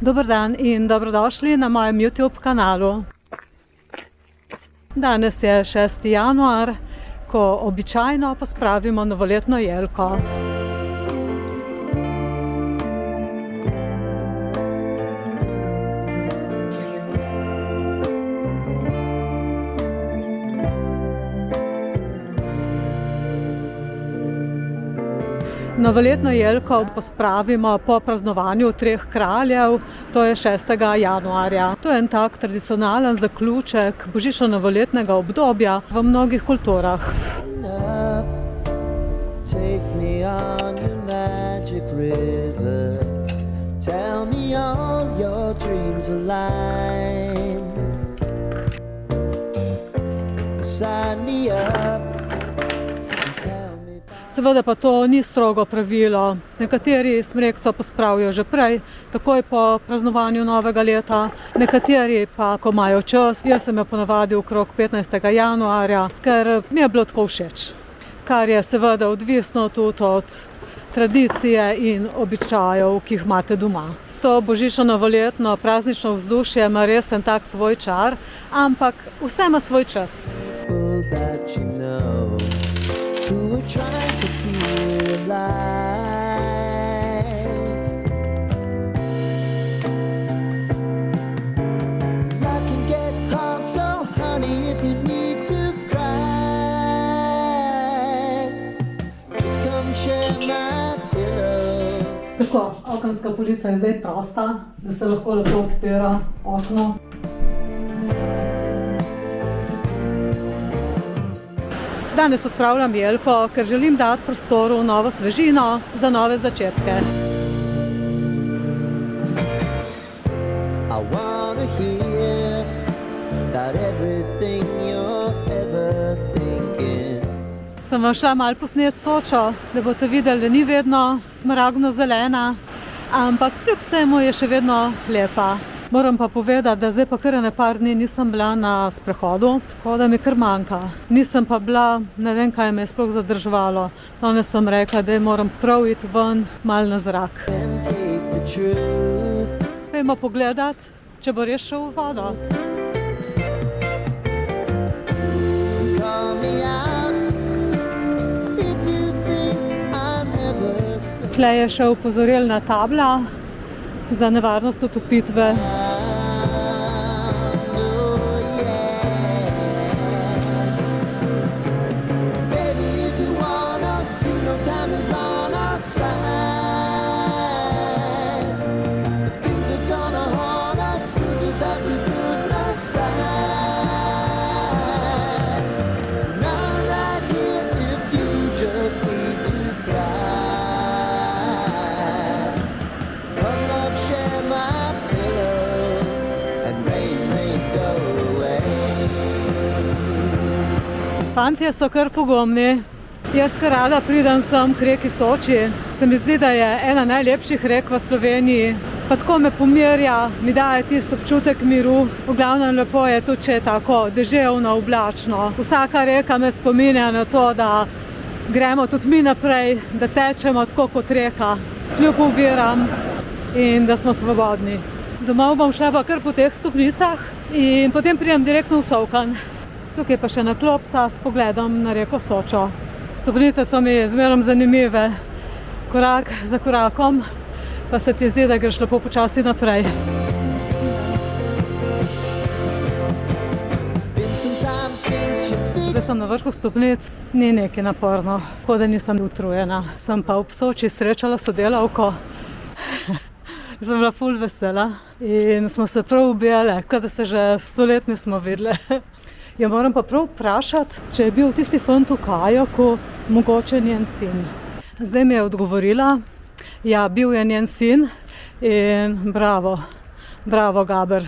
Dober dan in dobrodošli na mojem YouTube kanalu. Danes je 6. januar, ko običajno pospravimo novoletno jelko. Novoletno jelko pospravimo po praznovanju treh kraljev, to je 6. januarja. To je en tak tradicionalen zaključek božično-novoletnega obdobja v mnogih kulturah. Seveda pa to ni strogo pravilo. Nekateri smrekco pospravijo že prej, takoj po praznovanju novega leta, nekateri pa, ko imajo čas. Jaz sem jo ponavadi okrog 15. januarja, ker mi je bilo tako všeč. Kar je seveda odvisno tudi od tradicije in običajev, ki jih imate doma. To božično-novoletno praznično vzdušje ima res en tak svoj čar, ampak vse ima svoj čas. Trying to feel alive. Life can get hard, so honey, if you need to cry, just come share my pillow. Tako, okenska polica je zdaj prosta, da se lahko lepo odpira okno. Danes pospravljam jelko, ker želim dati prostoru novo svežino za nove začetke. Sem vam šla malo posnet Sočo, da boste videli, da ni vedno smaragdno zelena, ampak kljub vsemu je še vedno lepa. Moram pa povedati, da zdaj pa kar par dni nisem bila na sprehodu, tako da mi kar manjka. Nisem pa bila, ne vem, kaj me je sploh zadrževalo. Danes sem rekla, da moram prav iti ven, malo na zrak. Pojmo pogledati, če bo res šel v vodo. Tle je še opozorilna tabla za nevarnost utopitve. Fantje so kar pogumni. Jaz kar rada pridem sem k reki Soči. Se mi zdi, da je ena najlepših rek v Sloveniji. Pa tako me pomirja, mi daje tisti občutek miru. V glavnem lepo je tudi, če je tako deževno, oblačno. Vsaka reka me spominja na to, da gremo tudi mi naprej, da tečemo tako kot reka, kljub oviram in da smo svobodni. Domov bom šla pa kar po teh stopnicah in potem pridem direktno v Solkan. Tukaj pa še na klopca s pogledom na reko Sočo. Stopnice so mi zmerom zanimive. Korak za korakom pa se ti zdi, da greš lepo počasi naprej. Zdaj sem na vrhu stopnic, ni nekaj naporno, kot da nisem utrujena. Sem pa v Soči srečala sodelavko. Sem bila ful vesela in smo se prav objele, kot da se že 100 let nismo videli. Ja, moram pa prav vprašati, če je bil tisti fant v kajaku mogoče njen sin. Zdaj mi je odgovorila, ja, bil je njen sin in bravo, Gaber,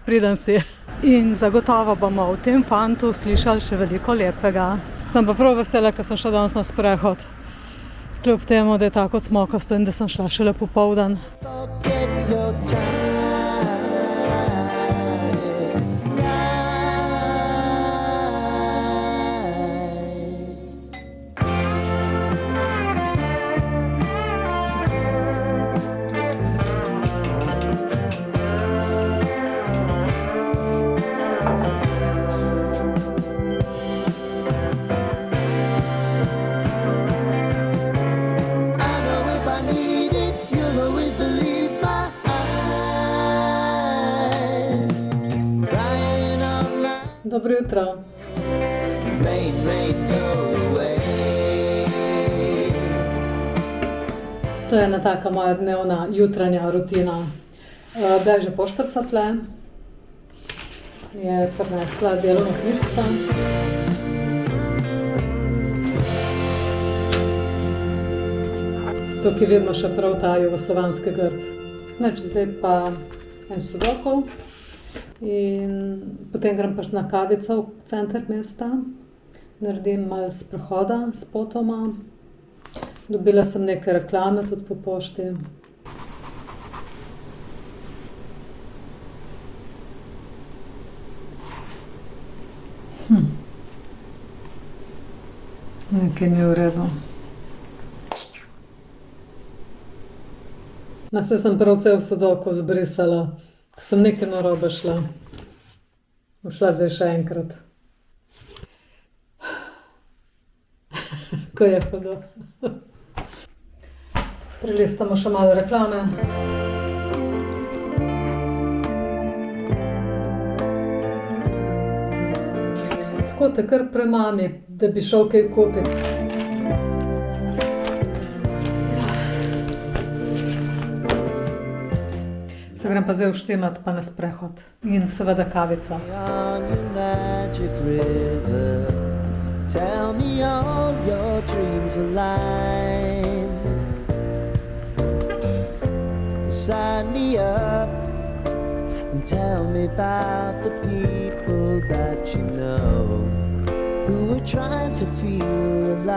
pridem si. In zagotovo bomo v tem fantu slišali še veliko lepega. Sem pa prav vesela, ker sem šla danes na sprehod. Kljub temu, da je tako cmokasto in da sem šla šele popoldan. Dobro jutro. Rain, rain, go away. To je ena taka moja dnevna jutranja rutina. Beže poštarca tle, je prinesla delovno knjižico. Tukaj vidimo še prav ta jugoslovanski grb. Zdaj pa en sudoku in potem grem pa na kavico v center mesta. Naredim malo sprehoda s potoma. Dobila sem neke reklame tudi po pošti. Nekaj mi je v redu. Saj sem prav cel sudoku zbrisala. Sem nekaj narobe šla. Bom šla zdaj še enkrat. Ko je hudo. Prelistamo še malo reklame. Tako te kar premami, da bi šel kaj kupiti. Se grem pa zdaj uštimat pa na sprehod. In seveda kavica. Tell me all your dreams align. Sign me up and tell me about the people that you know who are trying to feel alive.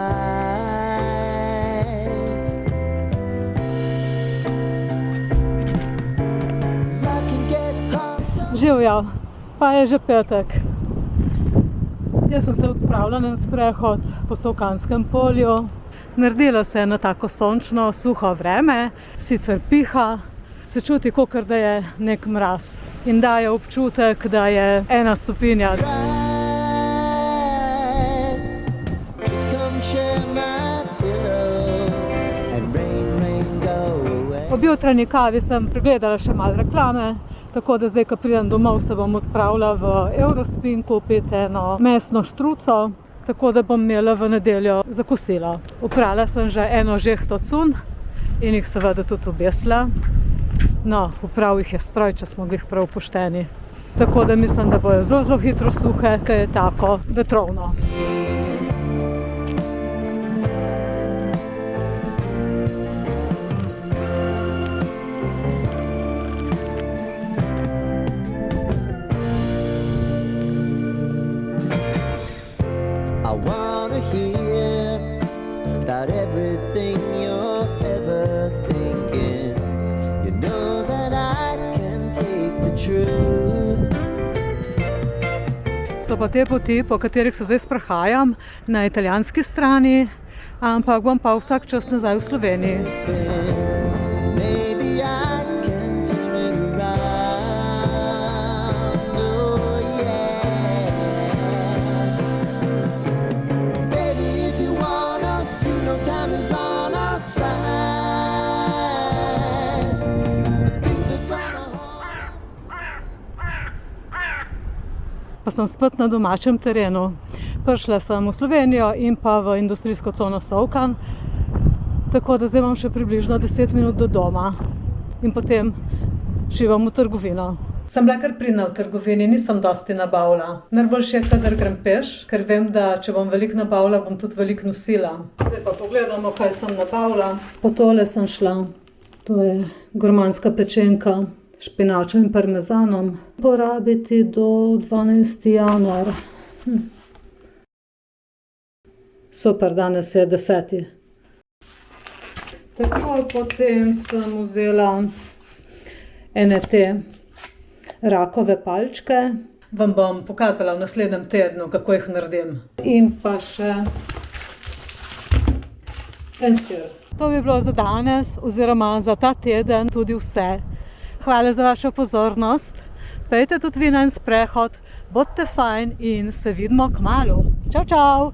Life can get hard. Živjo, pa je že petek. Jaz sem se odpravila na sprehod po Solkanskem polju. Naredilo se je na tako sončno, suho vreme, sicer piha, se čuti, kakor da je nek mraz. In daje občutek, da je 1 stopinja. Ob jutranji kavi sem pregledala še malo reklame. Tako da zdaj, ko pridem domov, se bom odpravila v Eurospin kupiti eno mesno štruco, tako da bom imela v nedeljo za kosilo. Oprala sem že eno žehto cunj in jih seveda tudi obesila. No, oprav jih je stroj, če smo glih prav pošteni. Tako da mislim, da bojo zelo hitro suhe, ker je tako vetrovno. I wanna hear about everything you're ever thinking. You know that I can take the truth. So pa te poti, po katerih se zdaj sprehajam, na italijanski strani, ampak bom pa vsak čas nazaj v Sloveniji. Maybe I can turn it around. Oh yeah. Baby, if you want us, you know time is on our side. Things are gonna Pa sem spet na domačem terenu. Prišla sem v Slovenijo in pa v industrijsko cono Solkan, tako da zdaj imam še približno 10 minut do doma in potem šivam v trgovino. Sem bila kar pridna v trgovini, nisem dosti nabavila. Najboljše je, kadar grem peš, ker vem, da če bom veliko nabavila, bom tudi veliko nosila. Zdaj pa pogledamo, kaj sem nabavila. Po tole sem šla. To je gurmanska pečenka s špinačo in parmezanom. Porabiti do 12. januar. Super, danes je 10. Tako, potem sem vzela ene te rakove palčke. Vam bom pokazala v naslednjem tednu, kako jih naredim. In pa še en sir. To bi bilo za danes oziroma za ta teden tudi vse. Hvala za vašo pozornost. Pejte tudi vi na en sprehod, bodite fajn in se vidimo kmalu. Čau, čau!